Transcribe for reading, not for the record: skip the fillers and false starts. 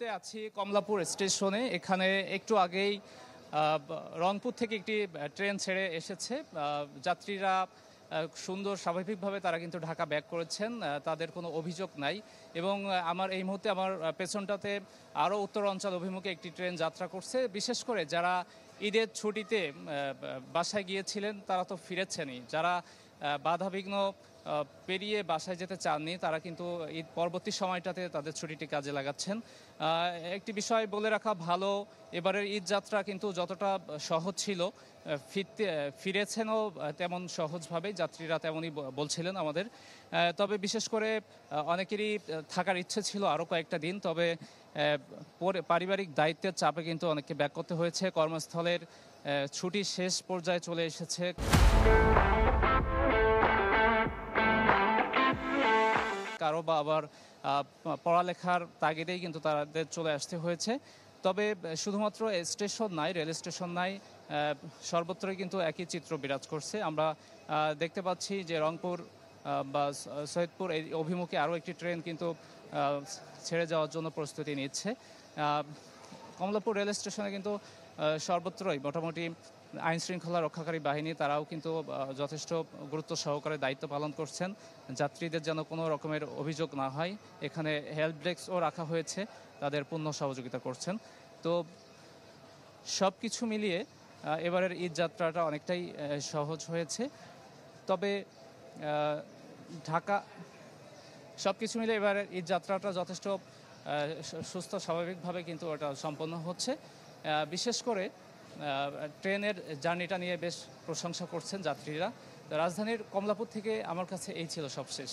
মুহূর্তে আছি কমলাপুর স্টেশনে। এখানে একটু আগেই রংপুর থেকে একটি ট্রেন ছেড়ে এসেছে। যাত্রীরা সুন্দর স্বাভাবিকভাবে তারা কিন্তু ঢাকা ব্যাক করেছেন, তাদের কোনো অভিযোগ নাই। এবং আমার এই মুহূর্তে আমার পেছনটাতে আরও উত্তর অঞ্চল অভিমুখে একটি ট্রেন যাত্রা করছে। বিশেষ করে যারা ঈদের ছুটিতে বাসায় গিয়েছিলেন তারা তো ফিরেছেনই, যারা বাধাবিঘ্ন পেরিয়ে বাসায় যেতে চাননি তারা কিন্তু ঈদ পরবর্তী সময়টাতে তাদের ছুটিটি কাজে লাগাচ্ছেন। একটি বিষয় বলে রাখা ভালো, এবারের ঈদ যাত্রা কিন্তু যতটা সহজ ছিল, ফিরেছেনও তেমন সহজভাবেই যাত্রীরা তেমনই বলছিলেন আমাদের। তবে বিশেষ করে অনেকেরই থাকার ইচ্ছে ছিল আরও কয়েকটা দিন, তবে পারিবারিক দায়িত্বের চাপে কিন্তু অনেককে ব্যাক করতে হয়েছে। কর্মস্থলের ছুটি শেষ পর্যায়ে চলে এসেছে, কারো বা আবার পড়ালেখার তাগিদেই কিন্তু তাদের চলে আসতে হয়েছে। তবে শুধুমাত্র স্টেশন নাই, রেল স্টেশন নাই, সর্বত্রই কিন্তু একই চিত্র বিরাজ করছে। আমরা দেখতে পাচ্ছি যে রংপুর বা সৈয়দপুর এই অভিমুখে আরও একটি ট্রেন কিন্তু ছেড়ে যাওয়ার জন্য প্রস্তুতি নিচ্ছে। কমলাপুর রেল স্টেশনে কিন্তু সর্বত্রই মোটামুটি আইন শৃঙ্খলা রক্ষাকারী বাহিনী তারাও কিন্তু যথেষ্ট গুরুত্ব সহকারে দায়িত্ব পালন করছেন, যাত্রীদের যেন কোনো রকমের অভিযোগ না হয়। এখানে হেল্প ডেস্কও রাখা হয়েছে, তাদের পূর্ণ সহযোগিতা করছেন। তো সব কিছু মিলিয়ে এবারের ঈদ যাত্রাটা অনেকটাই সহজ হয়েছে। তবে ঢাকা সব কিছু মিলে এবারের ঈদ যাত্রাটা যথেষ্ট সুস্থ স্বাভাবিকভাবে কিন্তু ওটা সম্পন্ন হচ্ছে। বিশেষ করে ট্রেনের জার্নিটা নিয়ে বেশ প্রশংসা করছেন যাত্রীরা। রাজধানীর কমলাপুর থেকে আমার কাছে এই ছিল সবশেষ।